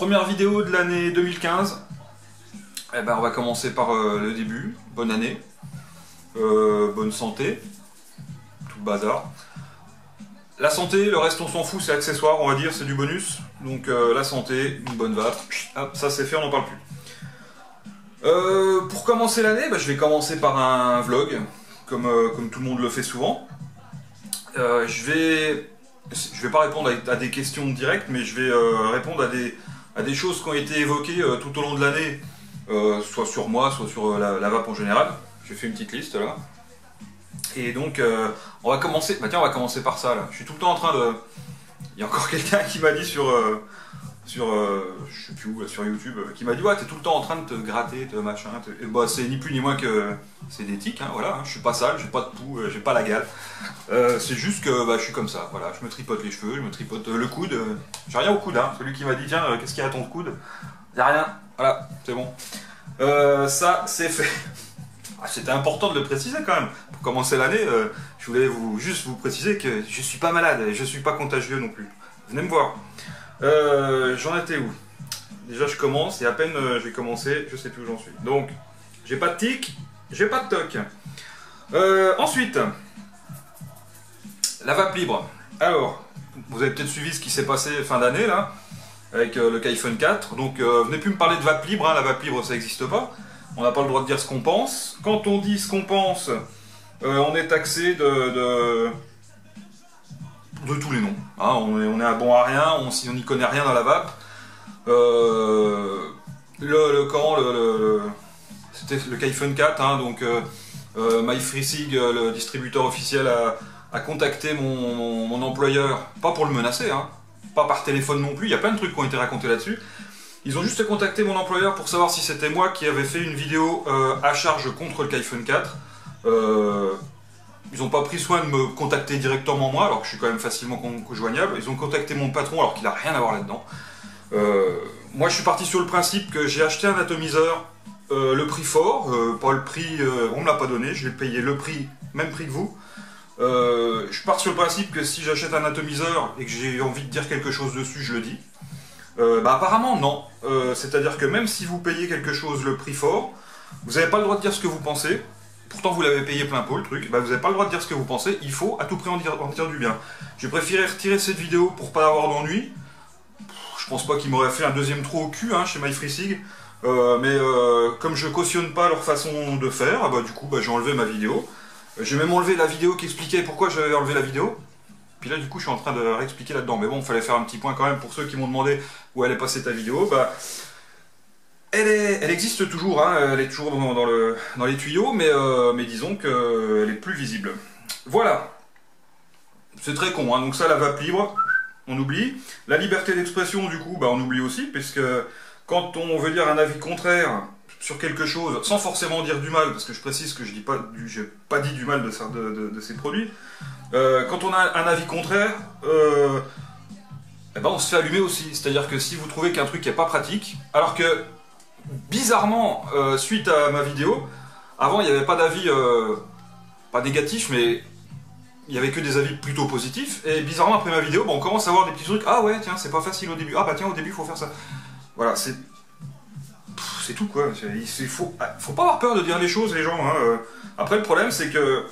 Première vidéo de l'année 2015. Eh ben, on va commencer par le début. Bonne année, bonne santé, tout le bazar. La santé, le reste on s'en fout, c'est accessoire, on va dire, c'est du bonus. Donc la santé, une bonne vape, hop, ça c'est fait, on n'en parle plus. Pour commencer l'année, bah, je vais commencer par un vlog, comme tout le monde le fait souvent. Je vais pas répondre à des questions directes, mais je vais répondre à des choses qui ont été évoquées tout au long de l'année, soit sur moi, soit sur la vape en général. J'ai fait une petite liste là. Et donc on va commencer. Bah tiens, on va commencer par ça là. Je suis tout le temps en train de. Il y a encore quelqu'un qui m'a dit je sais plus où, sur YouTube, qui m'a dit ouais, t'es tout le temps en train de te gratter, te machin. Et bah c'est ni plus ni moins que c'est des tics, hein, voilà. Hein. Je suis pas sale, j'ai pas de poux, j'ai pas la gale. C'est juste que bah, je suis comme ça, voilà. Je me tripote les cheveux, je me tripote le coude. J'ai rien au coude, hein. Celui qui m'a dit tiens, qu'est-ce qu'il y a à ton coude? Y a rien. Voilà, c'est bon. Ça c'est fait. Ah, c'était important de le préciser quand même. Pour commencer l'année, je voulais juste vous préciser que je suis pas malade et je suis pas contagieux non plus. Venez me voir. J'en étais où? Déjà je commence et à peine j'ai commencé, je sais plus où j'en suis. Donc, j'ai pas de tic, j'ai pas de toc. Ensuite, la vape libre. Alors, vous avez peut-être suivi ce qui s'est passé fin d'année là, avec le Kyphon 4. Donc, venez plus me parler de vape libre, hein. La vape libre ça n'existe pas. On n'a pas le droit de dire ce qu'on pense. Quand on dit ce qu'on pense, on est taxé de tous les noms. Hein, on est un bon à rien, on n'y connaît rien dans la vape. C'était le Kyphon 4, hein, donc MyFreeSig, le distributeur officiel, a contacté mon employeur, pas pour le menacer, hein, pas par téléphone non plus, il y a plein de trucs qui ont été racontés là-dessus. Ils ont juste contacté mon employeur pour savoir si c'était moi qui avais fait une vidéo à charge contre le Kyphon 4. Ils n'ont pas pris soin de me contacter directement moi, alors que je suis quand même facilement joignable. Ils ont contacté mon patron alors qu'il n'a rien à voir là-dedans. Moi je suis parti sur le principe que j'ai acheté un atomiseur, le prix fort, pas le prix, on ne me l'a pas donné, je l'ai payé le prix, même prix que vous. Je pars sur le principe que si j'achète un atomiseur et que j'ai envie de dire quelque chose dessus, je le dis. Bah apparemment non, c'est-à-dire que même si vous payez quelque chose le prix fort, vous n'avez pas le droit de dire ce que vous pensez, pourtant vous l'avez payé plein pot le truc, bah vous n'avez pas le droit de dire ce que vous pensez, il faut à tout prix en dire du bien. J'ai préféré retirer cette vidéo pour pas avoir d'ennui. Je pense pas qu'ils m'auraient fait un deuxième trou au cul hein, chez MyFreeSig, mais comme je cautionne pas leur façon de faire, bah du coup bah, j'ai enlevé ma vidéo. J'ai même enlevé la vidéo qui expliquait pourquoi j'avais enlevé la vidéo. Puis là, du coup, je suis en train de réexpliquer là-dedans. Mais bon, il fallait faire un petit point quand même pour ceux qui m'ont demandé où elle est passée ta vidéo. Bah, elle existe toujours, hein, elle est toujours dans les tuyaux, mais disons qu'elle est plus visible. Voilà. C'est très con, hein. Donc ça, la vape libre, on oublie. La liberté d'expression, du coup, bah, on oublie aussi, puisque quand on veut dire un avis contraire sur quelque chose, sans forcément dire du mal, parce que je précise que je n'ai pas dit du mal de ces produits, quand on a un avis contraire, eh ben on se fait allumer aussi. C'est-à-dire que si vous trouvez qu'un truc n'est pas pratique, alors que bizarrement, suite à ma vidéo, avant il n'y avait pas d'avis, pas négatif, mais il n'y avait que des avis plutôt positifs, et bizarrement après ma vidéo, on commence à voir des petits trucs, ah ouais tiens c'est pas facile au début, ah bah tiens au début il faut faire ça. Voilà, c'est tout quoi, faut pas avoir peur de dire les choses les gens. Hein. Après le problème c'est que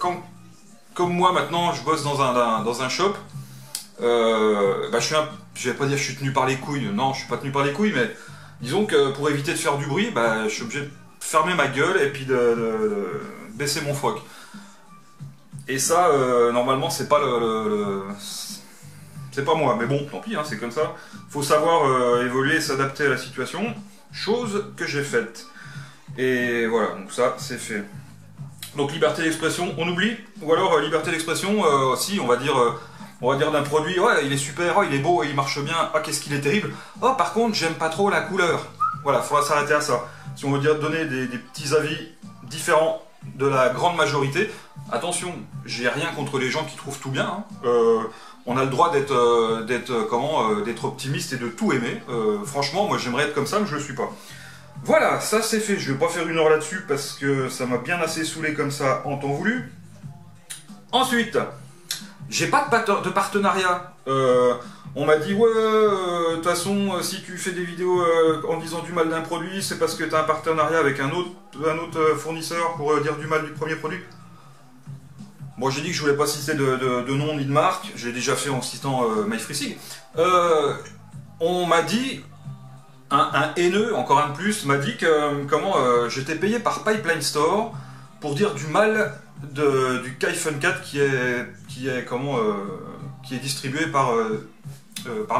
comme moi maintenant je bosse dans un shop, bah, je vais pas dire que je suis tenu par les couilles, non je suis pas tenu par les couilles, mais disons que pour éviter de faire du bruit, bah, je suis obligé de fermer ma gueule et puis de baisser mon froc. Et ça, normalement c'est pas c'est pas moi, mais bon tant pis, hein, c'est comme ça. Faut savoir évoluer et s'adapter à la situation, chose que j'ai faite. Et voilà, donc ça c'est fait. Donc liberté d'expression, on oublie. Ou alors liberté d'expression, si on va dire d'un produit, ouais il est super, oh, il est beau, il marche bien, oh qu'est-ce qu'il est terrible. Oh par contre j'aime pas trop la couleur. Voilà, il faudra s'arrêter à ça. Si on veut dire donner des petits avis différents de la grande majorité, attention, j'ai rien contre les gens qui trouvent tout bien. Hein. On a le droit d'être optimiste et de tout aimer. Franchement, moi j'aimerais être comme ça, mais je le suis pas. Voilà, ça c'est fait. Je vais pas faire une heure là-dessus parce que ça m'a bien assez saoulé comme ça en temps voulu. Ensuite, J'ai pas de partenariat. On m'a dit ouais, de toute façon, si tu fais des vidéos en disant du mal d'un produit, c'est parce que tu as un partenariat avec un autre fournisseur pour dire du mal du premier produit. Bon, j'ai dit que je voulais pas citer de nom ni de marque, je l'ai déjà fait en citant MyFreeSig. On m'a dit, un haineux, encore un de plus, m'a dit que j'étais payé par Pipeline Store pour dire du mal du Kaifen 4 qui est distribué par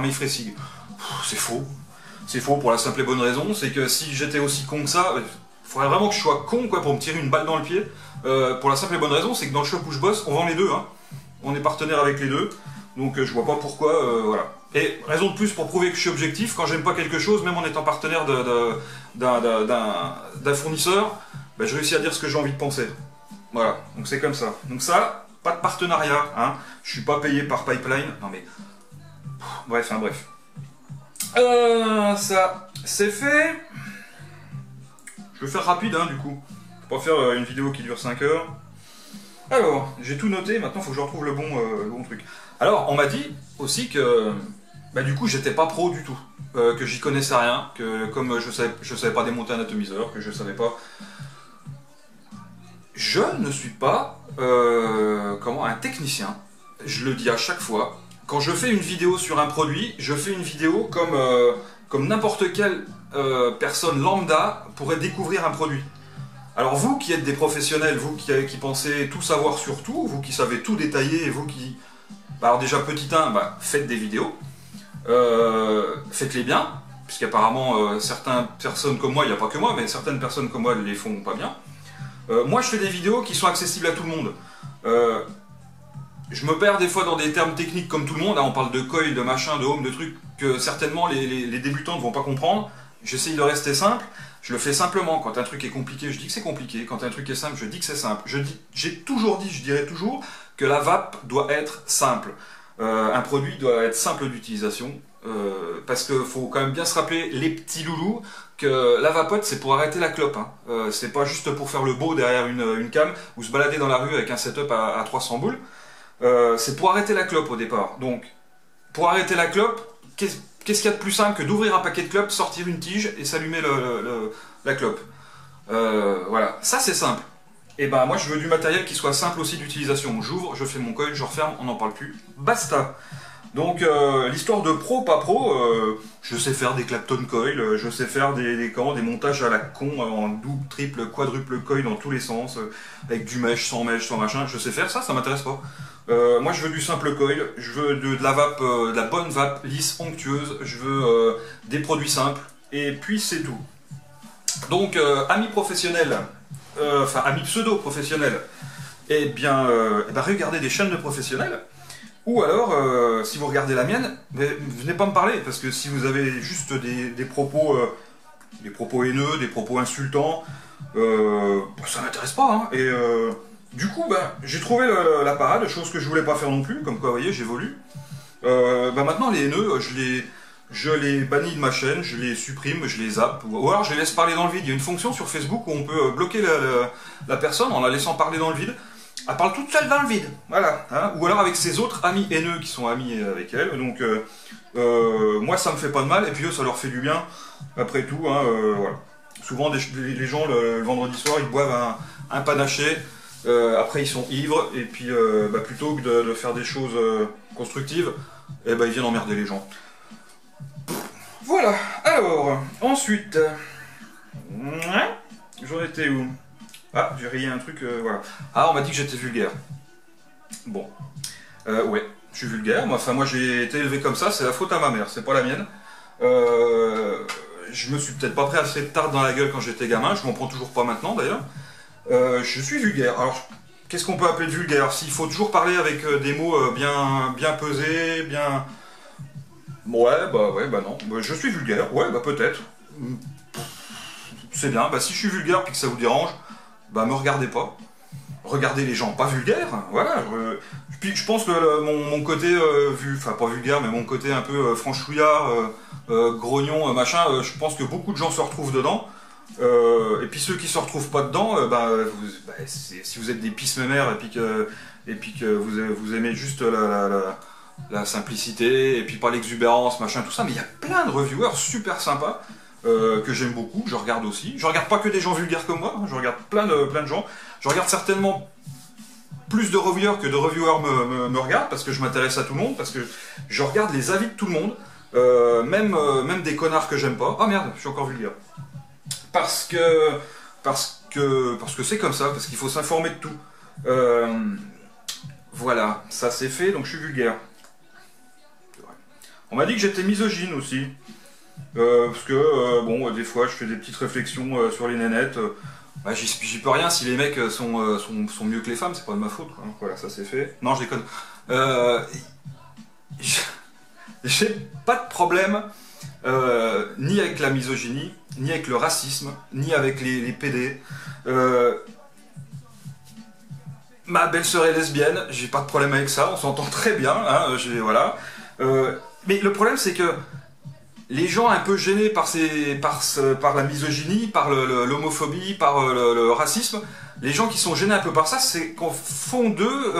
MyFreeSig. C'est faux. C'est faux pour la simple et bonne raison, c'est que si j'étais aussi con que ça, il faudrait vraiment que je sois con pour me tirer une balle dans le pied. Pour la simple et bonne raison, c'est que dans le shop où je bosse, on vend les deux. Hein. On est partenaire avec les deux, donc je vois pas pourquoi. Voilà. Et raison de plus pour prouver que je suis objectif, quand j'aime pas quelque chose, même en étant partenaire d'un fournisseur, bah, je réussis à dire ce que j'ai envie de penser. Voilà, donc c'est comme ça. Donc ça, pas de partenariat. Hein. Je suis pas payé par Pipeline. Non mais... Bref, hein, bref. Ça, c'est fait. Je vais faire rapide, hein, du coup. Je vais pas faire une vidéo qui dure 5 heures. Alors, j'ai tout noté, maintenant il faut que je retrouve le bon truc. Alors, on m'a dit aussi que, bah, du coup, j'étais pas pro du tout. Que j'y connaissais rien, que comme je savais pas démonter un atomiseur, que je savais pas... Je ne suis pas un technicien. Je le dis à chaque fois. Quand je fais une vidéo sur un produit, je fais une vidéo comme n'importe quelle personne lambda pourrait découvrir un produit. Alors vous qui êtes des professionnels, vous qui pensez tout savoir sur tout, vous qui savez tout détailler, et vous qui... Bah alors déjà petit 1, bah, faites des vidéos, faites-les bien, puisqu'apparemment certaines personnes comme moi, il n'y a pas que moi, mais certaines personnes comme moi les font pas bien. Moi je fais des vidéos qui sont accessibles à tout le monde. Je me perds des fois dans des termes techniques comme tout le monde, hein, on parle de coil, de machin, de home, de trucs que certainement les débutants ne vont pas comprendre. J'essaye de rester simple, je le fais simplement. Quand un truc est compliqué, je dis que c'est compliqué. Quand un truc est simple, je dis que c'est simple. J'ai toujours dit, je dirais toujours, que la vape doit être simple. Un produit doit être simple d'utilisation. Parce qu'il faut quand même bien se rappeler, les petits loulous, que la vapote c'est pour arrêter la clope. Hein. C'est pas juste pour faire le beau derrière une cam ou se balader dans la rue avec un setup à 300 boules. C'est pour arrêter la clope au départ. Donc, pour arrêter la clope, qu'est-ce qu'il y a de plus simple que d'ouvrir un paquet de clopes, sortir une tige et s'allumer la clope. Voilà, ça c'est simple. Et ben moi je veux du matériel qui soit simple aussi d'utilisation. J'ouvre, je fais mon coil, je referme, on n'en parle plus. Basta. Donc l'histoire de pro, pas pro, je sais faire des Clapton coil, je sais faire des montages à la con en double, triple, quadruple coil dans tous les sens, avec du mèche, sans machin, je sais faire ça m'intéresse pas. Moi je veux du simple coil, je veux de la vape, de la bonne vape lisse, onctueuse, je veux des produits simples, et puis c'est tout. Donc amis professionnels, enfin amis pseudo-professionnels, eh bien regardez des chaînes de professionnels. Ou alors, si vous regardez la mienne, venez pas me parler, parce que si vous avez juste des propos haineux, des propos insultants, ça m'intéresse pas. Hein. Et du coup, j'ai trouvé la parade, chose que je voulais pas faire non plus, comme quoi, vous voyez, j'évolue. Maintenant, les haineux, je les bannis de ma chaîne, je les supprime, je les zappe, ou alors je les laisse parler dans le vide. Il y a une fonction sur Facebook où on peut bloquer la personne en la laissant parler dans le vide. Elle parle toute seule dans le vide, voilà. Hein. Ou alors avec ses autres amis haineux qui sont amis avec elle. Donc moi ça me fait pas de mal et puis eux ça leur fait du bien. Après tout, hein, voilà. Souvent les gens le vendredi soir ils boivent un panaché. Après ils sont ivres et puis plutôt que de faire des choses constructives, ils viennent emmerder les gens. Voilà. Alors ensuite, j'en étais où? Ah, j'ai rayé un truc, voilà. Ah, on m'a dit que j'étais vulgaire. Bon. Ouais, je suis vulgaire. Moi j'ai été élevé comme ça, c'est la faute à ma mère, c'est pas la mienne. Je me suis peut-être pas pris assez tard dans la gueule quand j'étais gamin, je m'en prends toujours pas maintenant d'ailleurs. Je suis vulgaire. Alors, qu'est-ce qu'on peut appeler de vulgaire? S'il faut toujours parler avec des mots bien pesés, bien... Ouais, non. Je suis vulgaire, ouais, peut-être. C'est bien, si je suis vulgaire et que ça vous dérange, me regardez pas. Regardez les gens pas vulgaires, voilà. Puis je pense que mon côté, enfin pas vulgaire, mais mon côté un peu franchouillard, grognon, machin, je pense que beaucoup de gens se retrouvent dedans. Et puis ceux qui se retrouvent pas dedans, si vous êtes des pisse-mémères et puis que vous aimez juste la simplicité, et puis pas l'exubérance, machin, tout ça, mais il y a plein de reviewers super sympas que j'aime beaucoup, je regarde aussi. Je regarde pas que des gens vulgaires comme moi, hein, je regarde plein de gens. Je regarde certainement plus de reviewers que de reviewers me regardent, parce que je m'intéresse à tout le monde, parce que je regarde les avis de tout le monde, même des connards que j'aime pas. Ah merde, je suis encore vulgaire. Parce que c'est comme ça, parce qu'il faut s'informer de tout. Voilà, ça c'est fait, donc je suis vulgaire. On m'a dit que j'étais misogyne aussi. Parce que, bon, des fois je fais des petites réflexions sur les nénettes. Bah, j'y peux rien si les mecs sont mieux que les femmes, c'est pas de ma faute, quoi. Voilà, ça c'est fait. Non, je déconne. J'ai pas de problème ni avec la misogynie, ni avec le racisme, ni avec les PD. Ma belle-sœur est lesbienne, j'ai pas de problème avec ça, on s'entend très bien, hein, voilà. Mais le problème c'est que les gens un peu gênés par la misogynie, par l'homophobie, par le racisme, les gens qui sont gênés un peu par ça, c'est qu'au fond d'eux,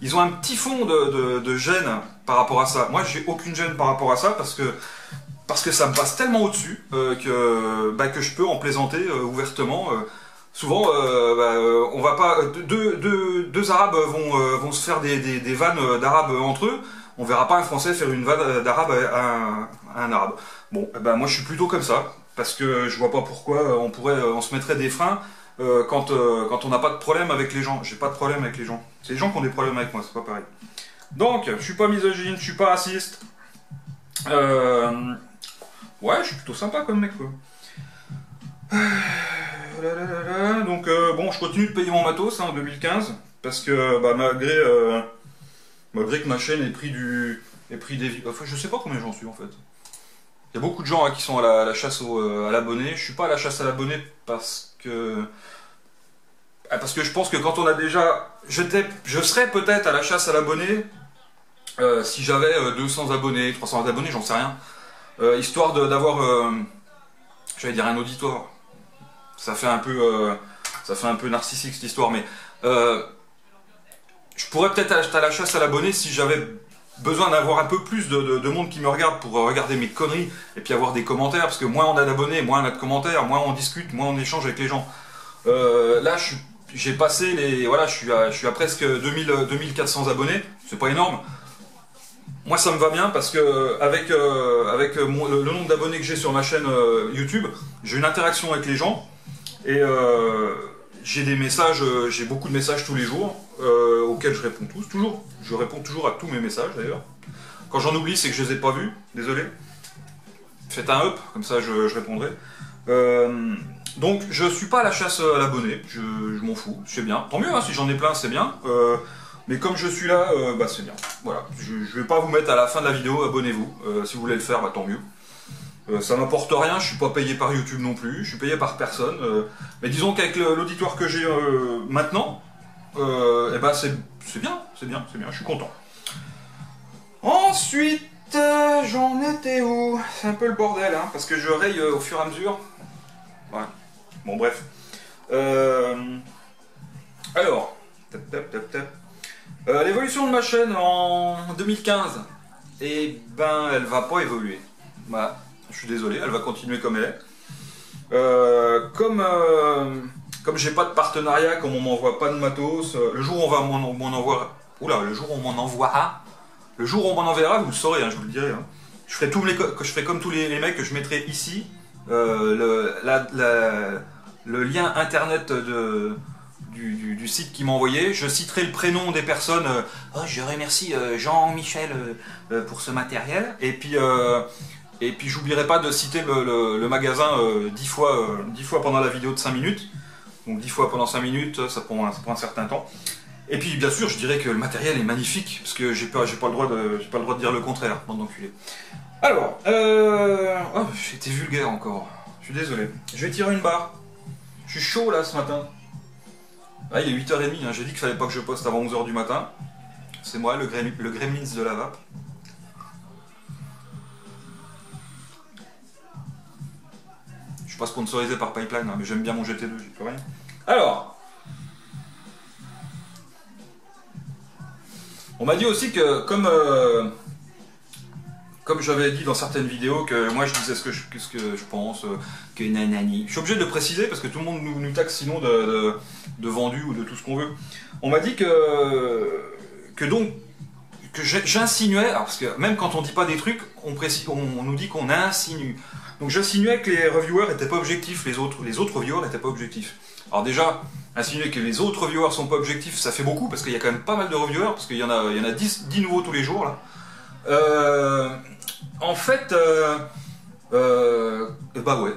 ils ont un petit fond de gêne par rapport à ça. Moi, j'ai aucune gêne par rapport à ça parce que ça me passe tellement au-dessus que je peux en plaisanter ouvertement. Souvent, on va pas. Deux Arabes vont se faire des vannes d'Arabes entre eux. On verra pas un Français faire une vanne d'Arabe à un Arabe. Bon, moi je suis plutôt comme ça, parce que je vois pas pourquoi on se mettrait des freins quand on n'a pas de problème avec les gens. J'ai pas de problème avec les gens. C'est les gens qui ont des problèmes avec moi, c'est pas pareil. Donc, je suis pas misogyne, je suis pas raciste. Ouais, je suis plutôt sympa comme mec, quoi. Donc, bon, je continue de payer mon matos en 2015, parce que malgré que ma chaîne ait pris des vues. Enfin, je sais pas combien j'en suis en fait. Il y a beaucoup de gens qui sont à la chasse à l'abonné. Je suis pas à la chasse à l'abonné parce que je pense que quand on a déjà. Je serais peut-être à la chasse à l'abonné si j'avais 200 abonnés, 300 abonnés, j'en sais rien. Histoire d'avoir. J'allais dire un auditoire. Ça fait un peu narcissique cette histoire, mais. Je pourrais peut-être être à la chasse à l'abonné si j'avais besoin d'avoir un peu plus de monde qui me regarde pour regarder mes conneries et puis avoir des commentaires, parce que moins on a d'abonnés, moins on a de commentaires, moins on discute, moins on échange avec les gens. Là, j'ai passé les... Voilà, je suis à presque 2400 abonnés, c'est pas énorme. Moi ça me va bien parce que avec le nombre d'abonnés que j'ai sur ma chaîne YouTube, j'ai une interaction avec les gens et j'ai des messages, j'ai beaucoup de messages tous les jours auxquels je réponds toujours. Je réponds toujours à tous mes messages d'ailleurs. Quand j'en oublie, c'est que je les ai pas vus, désolé. Faites un up, comme ça je répondrai. Donc je suis pas à la chasse à l'abonné, je m'en fous, c'est bien. Tant mieux, hein, si j'en ai plein, c'est bien. Mais comme je suis là, c'est bien. Voilà, je vais pas vous mettre à la fin de la vidéo, abonnez-vous. Si vous voulez le faire, tant mieux. Ça m'apporte rien, je suis pas payé par YouTube non plus, je suis payé par personne. Mais disons qu'avec l'auditoire que j'ai maintenant, c'est bien, je suis content. Ensuite, j'en étais où? C'est un peu le bordel, hein, parce que je raye au fur et à mesure. Ouais. Bon, bref. Alors, l'évolution de ma chaîne en 2015, elle va pas évoluer. Voilà. Je suis désolé, elle va continuer comme elle est. Comme j'ai pas de partenariat, comme on m'envoie pas de matos, le jour où on m'en envoie, le jour où on m'en envoiera, le jour où on m'en enverra, vous le saurez, hein, je vous le dirai. Hein. Je ferai comme tous les mecs, que je mettrai ici le lien internet du site qui m'a envoyé. Je citerai le prénom des personnes. Je remercie Jean-Michel pour ce matériel. Et puis j'oublierai pas de citer le magasin 10 fois pendant la vidéo de 5 minutes. Donc 10 fois pendant 5 minutes, ça prend un certain temps. Et puis bien sûr, je dirais que le matériel est magnifique, parce que j'ai pas le droit de dire le contraire, bande d'enculés. Alors, j'ai été vulgaire encore. Je suis désolé. Je vais tirer une barre. Je suis chaud là ce matin. Ah, il est 8h30, hein. J'ai dit qu'il fallait pas que je poste avant 11h du matin. C'est moi, le gremlins de la vape. Je suis pas sponsorisé par Pipeline, hein, mais j'aime bien mon GT2, j'ai plus rien. Alors, on m'a dit aussi que, comme j'avais dit dans certaines vidéos, que moi je disais ce que je pense, que nanani. Je suis obligé de le préciser parce que tout le monde nous taxe sinon de vendu ou de tout ce qu'on veut. On m'a dit que j'insinuais, parce que même quand on dit pas des trucs, on nous dit qu'on insinue. Donc j'insinuais que les reviewers n'étaient pas objectifs, les autres reviewers n'étaient pas objectifs. Alors déjà, insinuer que les autres reviewers sont pas objectifs, ça fait beaucoup, parce qu'il y a quand même pas mal de reviewers, parce qu'il y en a 10 nouveaux tous les jours, là. En fait, bah ouais.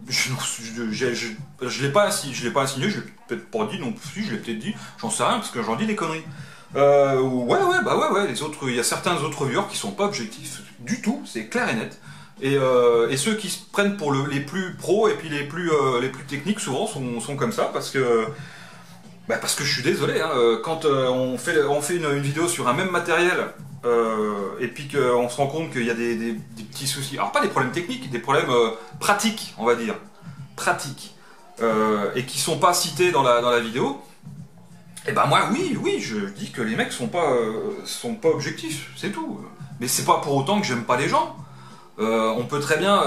Je l'ai pas insinué, je l'ai peut-être pas dit non plus, je l'ai peut-être dit, j'en sais rien, parce que j'en dis des conneries. Ouais, il y a certains autres reviewers qui sont pas objectifs du tout, c'est clair et net. Et ceux qui se prennent pour les plus pros et puis les plus techniques souvent sont comme ça parce que je suis désolé, hein, quand on fait une vidéo sur un même matériel et puis qu'on se rend compte qu'il y a des petits soucis, alors pas des problèmes techniques, des problèmes pratiques, on va dire, pratiques, et qui sont pas cités dans la vidéo, et ben moi oui, je dis que les mecs sont pas objectifs, c'est tout. Mais c'est pas pour autant que j'aime pas les gens. On peut très bien...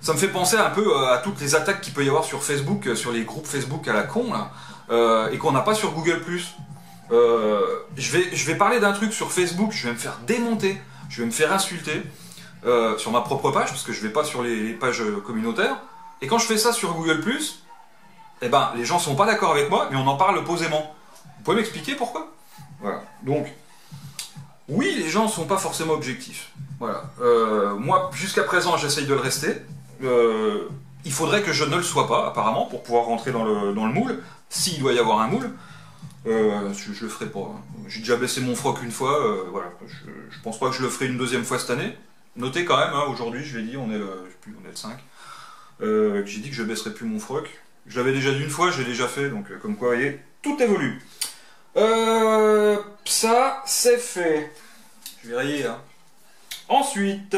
ça me fait penser un peu à toutes les attaques qu'il peut y avoir sur Facebook, sur les groupes Facebook à la con, là, et qu'on n'a pas sur Google+. Je vais parler d'un truc sur Facebook, je vais me faire démonter, je vais me faire insulter sur ma propre page, parce que je vais pas sur les pages communautaires. Et quand je fais ça sur Google+, eh ben, les gens sont pas d'accord avec moi, mais on en parle posément. Vous pouvez m'expliquer pourquoi? Voilà. Donc, oui, les gens sont pas forcément objectifs. Voilà. Moi, jusqu'à présent, j'essaye de le rester. Il faudrait que je ne le sois pas, apparemment, pour pouvoir rentrer dans le moule, s'il doit y avoir un moule. Je le ferai pas. J'ai déjà baissé mon froc une fois, voilà. Je pense pas que je le ferai une deuxième fois cette année. Notez quand même, hein, aujourd'hui, je l'ai dit, on est le 5. J'ai dit que je baisserai plus mon froc. Je l'avais déjà dit une fois, je l'ai déjà fait, donc comme quoi, vous voyez, tout évolue. Ça, c'est fait. Je vais rayer, hein. Ensuite,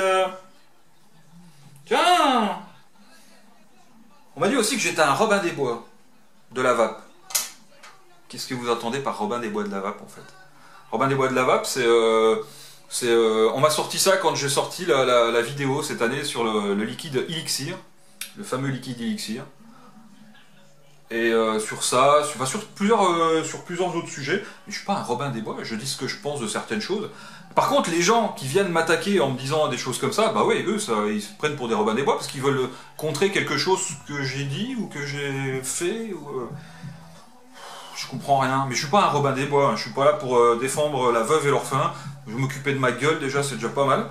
tiens, on m'a dit aussi que j'étais un Robin des Bois de la vape. Qu'est-ce que vous entendez par Robin des Bois de la vape, en fait? Robin des Bois de la vape, on m'a sorti ça quand j'ai sorti la vidéo cette année sur le liquide Elixir, le fameux liquide Elixir. Et sur ça, sur plusieurs autres sujets, mais je suis pas un Robin des Bois, je dis ce que je pense de certaines choses. Par contre, les gens qui viennent m'attaquer en me disant des choses comme ça, bah ouais, eux, ils se prennent pour des Robins des Bois parce qu'ils veulent contrer quelque chose que j'ai dit ou que j'ai fait. Je comprends rien, mais je suis pas un Robin des Bois, hein. Je suis pas là pour défendre la veuve et l'orphelin. Je vais m'occuper de ma gueule déjà, c'est déjà pas mal.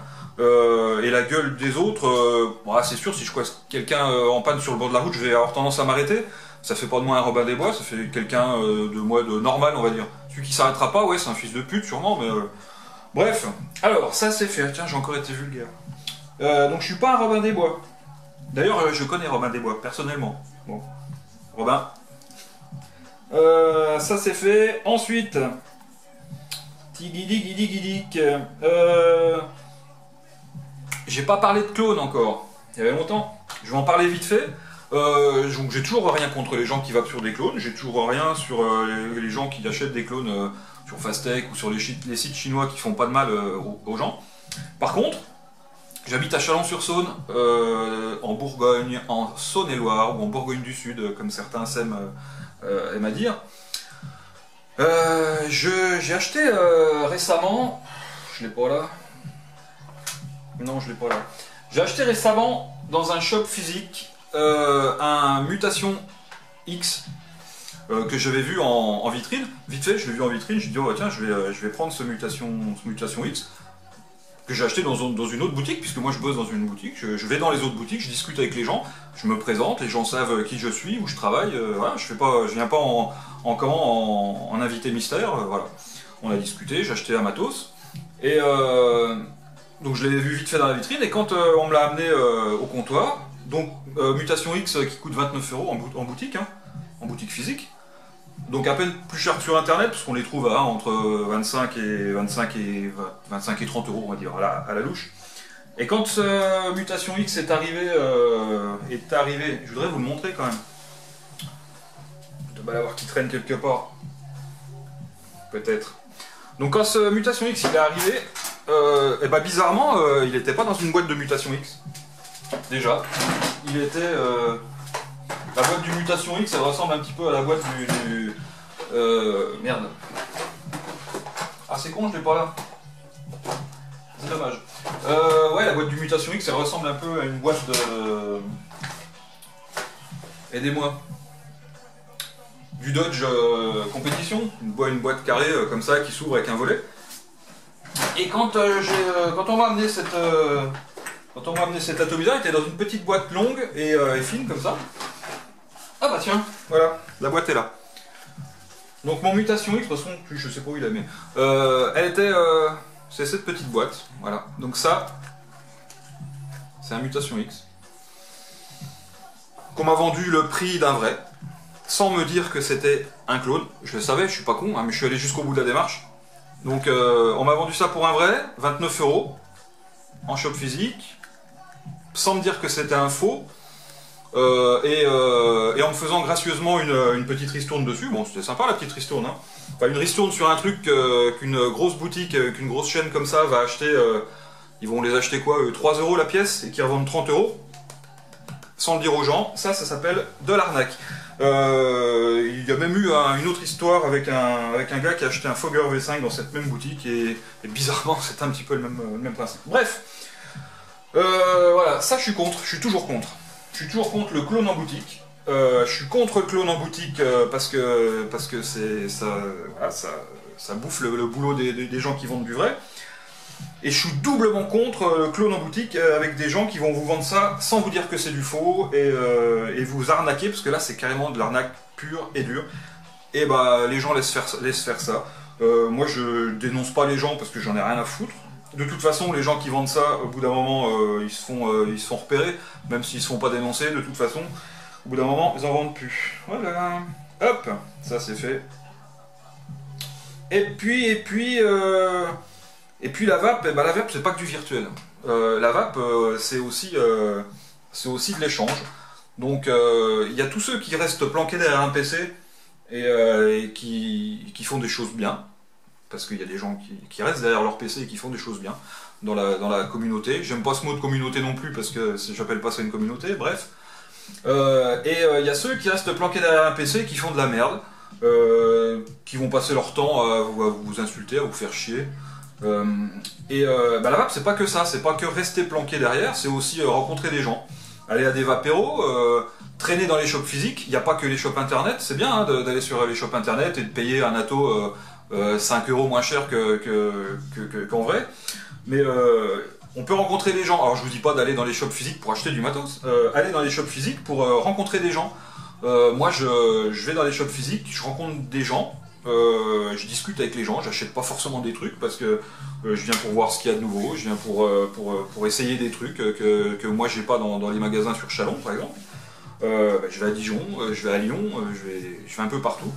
Et la gueule des autres, c'est sûr, si je croise quelqu'un en panne sur le bord de la route, je vais avoir tendance à m'arrêter. Ça fait pas de moi un Robin des Bois, ça fait quelqu'un de moi de normal, on va dire. Celui qui s'arrêtera pas, ouais, c'est un fils de pute, sûrement, mais... Bref, alors, ça c'est fait. Tiens, j'ai encore été vulgaire. Donc je suis pas un Robin des Bois. D'ailleurs, je connais Robin des Bois, personnellement. Bon, Robin. Ça c'est fait. Ensuite... Tigidigidigidic. J'ai pas parlé de clones encore. Il y avait longtemps. Je vais en parler vite fait. Donc j'ai toujours rien contre les gens qui vapent sur des clones, j'ai toujours rien sur les gens qui achètent des clones sur Fastech ou sur les sites chinois qui font pas de mal aux gens. Par contre, j'habite à Chalon-sur-Saône, en Bourgogne, en Saône-et-Loire ou en Bourgogne du Sud, comme certains aiment à dire. J'ai acheté récemment, je l'ai pas là. Non, je l'ai pas là. J'ai acheté récemment dans un shop physique un Mutation X que j'avais vu en vitrine. Vite fait, je l'ai vu en vitrine, j'ai dit oh tiens, je vais prendre ce Mutation X que j'ai acheté dans une autre boutique, puisque moi je bosse dans une boutique, je vais dans les autres boutiques, je discute avec les gens, je me présente, les gens savent qui je suis, où je travaille, voilà, je viens pas en invité mystère, voilà. On a discuté, j'ai acheté un matos, et donc je l'ai vu vite fait dans la vitrine, et quand on me l'a amené au comptoir, donc Mutation X qui coûte 29 € en boutique, hein, en boutique physique, donc à peine plus cher que sur internet, parce qu'on les trouve à entre 25 et 30 € on va dire, à la louche. Et quand Mutation X est arrivé, je voudrais vous le montrer quand même. Je dois l'avoir qui traîne quelque part. Peut-être. Donc quand ce Mutation X il est arrivé, et bah bizarrement, il n'était pas dans une boîte de Mutation X. Déjà, il était... la boîte du Mutation X, elle ressemble un petit peu à la boîte du merde. Ah c'est con, je l'ai pas là. C'est dommage. Ouais, la boîte du Mutation X, elle ressemble un peu à une boîte de... Aidez-moi. Du Dodge Compétition, une boîte carrée comme ça qui s'ouvre avec un volet. Et quand on m'a amené cette atomiseur, il était dans une petite boîte longue et fine comme ça. Ah bah tiens, voilà, la boîte est là. Donc mon Mutation X, de toute façon, je sais pas où il la met. Elle était, c'est cette petite boîte, voilà. Donc ça, c'est un Mutation X qu'on m'a vendu le prix d'un vrai, sans me dire que c'était un clone. Je le savais, je suis pas con, hein, mais je suis allé jusqu'au bout de la démarche. Donc on m'a vendu ça pour un vrai, 29 € en shop physique, sans me dire que c'était un faux, et en me faisant gracieusement une petite ristourne dessus. Bon, c'était sympa la petite ristourne, hein. Enfin, une ristourne sur un truc qu'une grosse boutique, qu'une grosse chaîne comme ça va acheter, ils vont les acheter quoi, 3 € la pièce, et qui revendent 30 €, sans le dire aux gens. Ça s'appelle de l'arnaque. Il y a même eu une autre histoire avec un gars qui a acheté un Fogger V5 dans cette même boutique et bizarrement c'est un petit peu le même principe. Bref, voilà, ça je suis contre, je suis toujours contre. Je suis toujours contre le clone en boutique. Je suis contre le clone en boutique parce que ça bouffe le boulot des gens qui vendent du vrai. Et je suis doublement contre le clone en boutique avec des gens qui vont vous vendre ça sans vous dire que c'est du faux et vous arnaquer, parce que là c'est carrément de l'arnaque pure et dure. Et bah les gens laissent faire ça. Moi je dénonce pas les gens parce que j'en ai rien à foutre. De toute façon les gens qui vendent ça, au bout d'un moment ils se font repérer, même s'ils se font pas dénoncer, de toute façon, au bout d'un moment ils en vendent plus. Voilà, hop, ça c'est fait. Et puis la vape, la vape c'est pas que du virtuel. La vape c'est aussi de l'échange. Donc il y a tous ceux qui restent planqués derrière un PC et qui font des choses bien. Parce qu'il y a des gens qui restent derrière leur PC et qui font des choses bien dans la communauté. J'aime pas ce mot de communauté non plus parce que j'appelle pas ça une communauté, bref. Il y a ceux qui restent planqués derrière un PC et qui font de la merde. Qui vont passer leur temps à vous insulter, à vous faire chier. La vape c'est pas que ça, c'est pas que rester planqué derrière, c'est aussi rencontrer des gens, aller à des vapéros, traîner dans les shops physiques. Il n'y a pas que les shops internet, c'est bien hein, d'aller sur les shops internet et de payer un atto 5 € moins cher qu'en vrai, mais on peut rencontrer des gens. Alors je vous dis pas d'aller dans les shops physiques pour acheter du matos, aller dans les shops physiques pour rencontrer des gens. Moi je vais dans les shops physiques, je rencontre des gens. Je discute avec les gens, j'achète pas forcément des trucs parce que je viens pour voir ce qu'il y a de nouveau, je viens pour essayer des trucs que moi j'ai pas dans les magasins sur Chalon par exemple. Je vais à Dijon, je vais à Lyon, je vais un peu partout.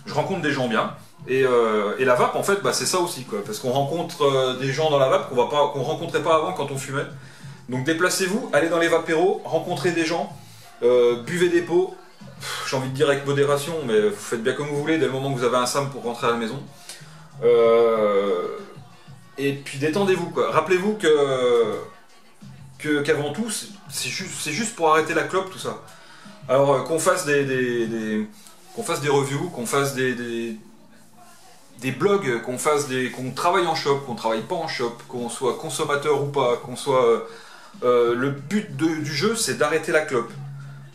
Je rencontre des gens bien et la vape en fait c'est ça aussi quoi, parce qu'on rencontre des gens dans la vape qu'on rencontrait pas avant quand on fumait. Donc déplacez-vous, allez dans les vapéros, rencontrez des gens, buvez des pots. J'ai envie de dire avec modération, mais vous faites bien comme vous voulez dès le moment que vous avez un SAM pour rentrer à la maison. Et puis détendez-vous quoi. Rappelez-vous qu'avant tout, c'est juste pour arrêter la clope tout ça. Alors qu'on fasse qu'on fasse des reviews, qu'on fasse des blogs, qu'on travaille en shop, qu'on travaille pas en shop, qu'on soit consommateur ou pas, qu'on soit... le but du jeu c'est d'arrêter la clope.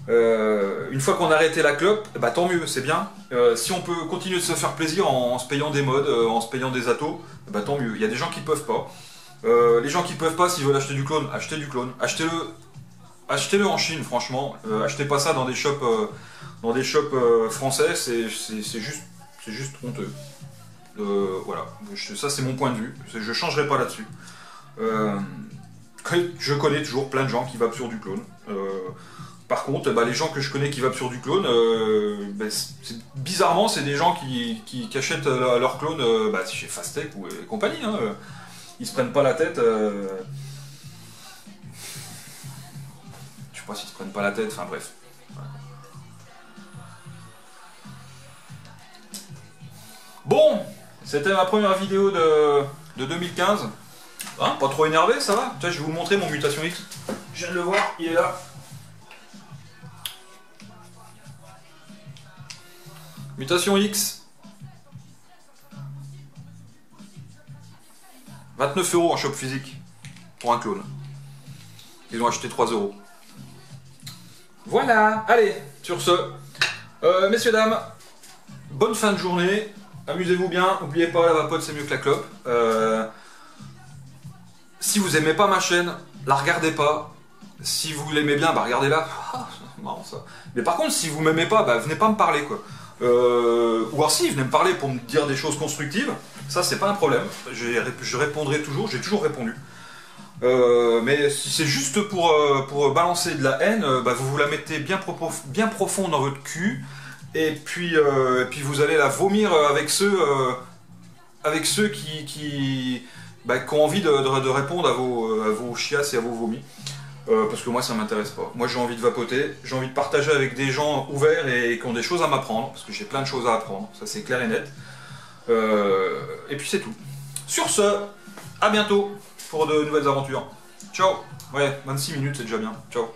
Une fois qu'on a arrêté la clope, tant mieux, c'est bien. Si on peut continuer de se faire plaisir en se payant des mods, en se payant des atos, tant mieux. Il y a des gens qui peuvent pas. Les gens qui peuvent pas, s'ils veulent acheter du clone, achetez du clone. Achetez-le en Chine, franchement. Achetez pas ça dans des shops, français, c'est juste honteux. Voilà, ça c'est mon point de vue. Je changerai pas là-dessus. Je connais toujours plein de gens qui vapent sur du clone. Par contre, les gens que je connais qui vapent sur du clone, bizarrement, c'est des gens qui achètent leur clone chez Fastech ou compagnie. Hein, ils se prennent pas la tête. sais pas s'ils se prennent pas la tête, enfin bref. Voilà. Bon, c'était ma première vidéo de 2015. Hein, pas trop énervé, ça va? Tiens, je vais vous montrer mon Mutation X. Je viens de le voir, il est là. Mutation X. 29 € en shop physique. Pour un clone. Ils ont acheté 3 €. Voilà, allez, sur ce. Messieurs, dames, bonne fin de journée. Amusez-vous bien. N'oubliez pas, la vapote c'est mieux que la clope. Si vous aimez pas ma chaîne, la regardez pas. Si vous l'aimez bien, bah regardez-la. Ah, c'est marrant ça. Mais par contre, si vous m'aimez pas, bah venez pas me parler quoi. Ou alors si, venez me parler pour me dire des choses constructives. Ça, c'est pas un problème. Je répondrai toujours, j'ai toujours répondu. Mais si c'est juste pour balancer de la haine, bah vous la mettez bien profond dans votre cul. Et puis vous allez la vomir avec ceux qui ont envie de répondre à vos chiasses et à vos vomis. Parce que moi ça m'intéresse pas. Moi j'ai envie de vapoter, j'ai envie de partager avec des gens ouverts et qui ont des choses à m'apprendre, parce que j'ai plein de choses à apprendre, ça c'est clair et net. Et puis c'est tout. Sur ce, à bientôt pour de nouvelles aventures. Ciao. Ouais, 26 minutes c'est déjà bien. Ciao.